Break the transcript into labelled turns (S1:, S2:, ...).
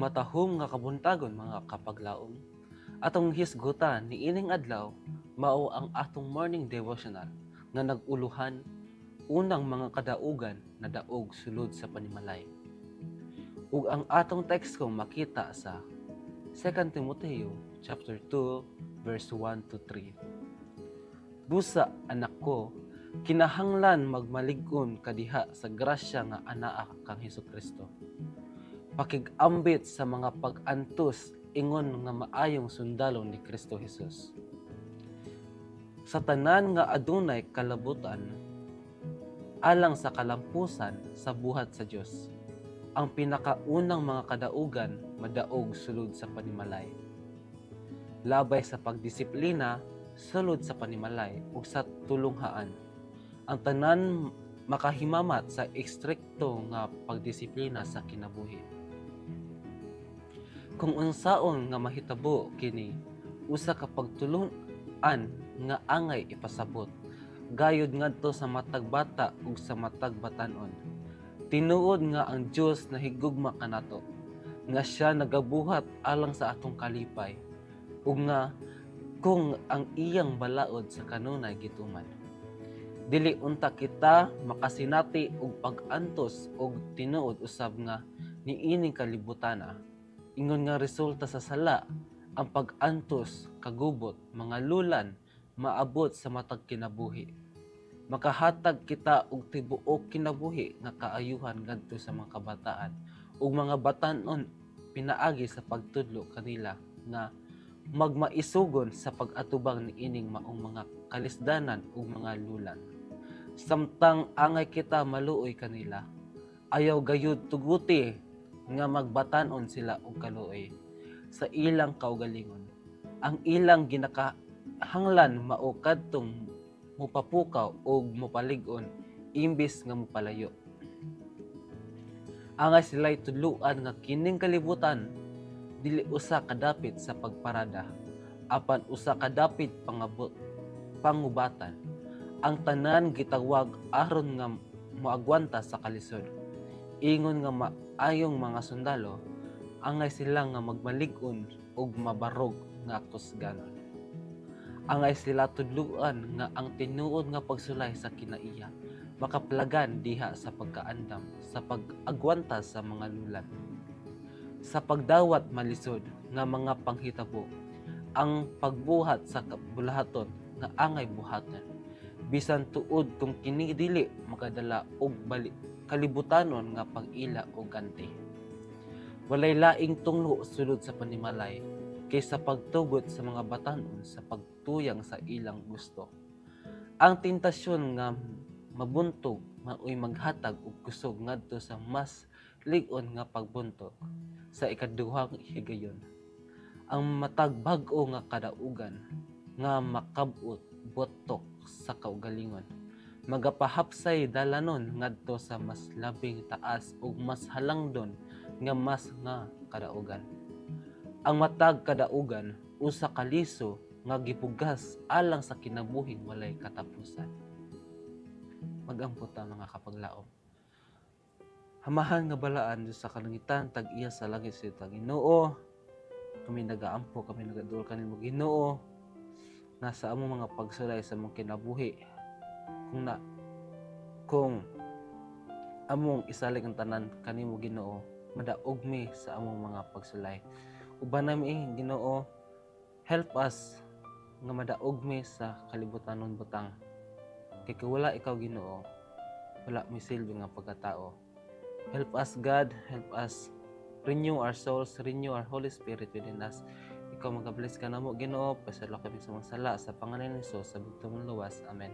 S1: matahom nga kabuntagon mga kapaglaom. Atong hisgutan ni ining adlaw mao ang atong morning devotional nga naguluhan unang mga kadaugan na daog sulod sa panimalay. Ug ang atong text kong makita sa 2 Timoteo chapter 2 verse 1 to 3. Busa anak ko, kinahanglan magmalig-on kadiha sa grasya nga anaa kang Hesukristo. Pakig-ambit sa mga pag-antos ingon nga maayong sundalo ni Kristo Jesus. Sa tanan nga adunay kalabutan, alang sa kalampusan sa buhat sa Dios, ang pinakaunang mga kadaugan madaog sulod sa panimalay. Labay sa pagdisiplina sulod sa panimalay ug sa tulunghaan. Ang tanan makahimamat sa ekstrikto nga pagdisiplina sa kinabuhi. Kung unsaon nga mahitabo kini, usa ka pagtulon-an nga angay ipasabot, gayud ngadto sa matag bata ug sa matag batan-on. Tinuod nga ang Dios nahigugma kanato, nga siya nagabuhat alang sa atong kalipay, ug nga kung ang iyang balaod sa kanunay gituman. Dili unta kita makasinati og pag-antos og tinuod usab nga niining kalibutana. Ingon nga resulta sa sala, ang pag-antos, kagubot, mga lulan, maabot sa matag kinabuhi. Makahatag kita og tibuok kinabuhi nga kaayuhan ngadto sa mga kabataan ug mga batan-on pinaagi sa pagtudlo kanila nga magmaisugon sa pag-atubang niining maong mga kalisdanan ug mga lulan. Samtang angay kita maluoy kanila, ayaw gayud tuguti nga magbatan-on sila og kaluoy sa ilang kaugalingon. Ang ilang ginakahanglan mao kadtong mupapukaw og mupalig-on imbis nga mupalayo. Angay sila'y tudluan nga kining kalibutan dili usa kadapit sa pagparada, apan usa kadapit pangubatan. Ang tanan gitawag aron nga moagwanta sa kalisod. Ingon nga maayong mga sundalo, angay sila nga magmalig-on ug mabarog nga kusganon. Angay sila tudluan nga ang tinuod nga pagsulay sa kinaiya makaplagan diha sa pagkaandam sa pag-agwanta sa mga lulan. Sa pagdawat malisod nga mga panghitabo, ang pagbuhat sa bulahaton nga angay buhaton. Bisan tuod kung kini dili makadala og kalibutanon nga pag-ila o ganti. Walay laing tunglo sulod sa panimalay kaysa pagtugot sa mga batan-on sa pagtuyang sa ilang gusto. Ang tentasyon nga mabuntog maoy maghatag og kusog ngadto sa mas lig-on nga pagbuntog sa ikaduhang higayon. Ang matag bag-o nga kadaugan nga makabot botok sa kaugalingon, magapahapsay dalanon ngadto sa mas labing taas ug mas halangdon nga mas nga kadaugan. Ang matag kadaugan usa ka liso nga gipugas alang sa kinabuhing walay katapusan. Mag-ampot ta mga kapaglaom. Hamahan nga balaan sa kalangitan tag-iya sa langit sa Ginoo. Kami nagaampo, kami nagadul kanimo Ginoo. Nasa among mga pagsulay sa among kinabuhi. Kung among isalig ang tanan kanimo Ginoo, madaog mi sa among mga pagsulay. Uban nami Ginoo, help us nga madaog mi sa kalibutanon butang. Kay wala ikaw Ginoo, wala mi silbi nga pagkatao. Help us God, help us renew our souls, renew our Holy Spirit within us. Ikaw mag-bless ka na mo Ginoo, pasalo kami sa mga sala sa pangalan ni Jesus sa bugtong luwas. Amen.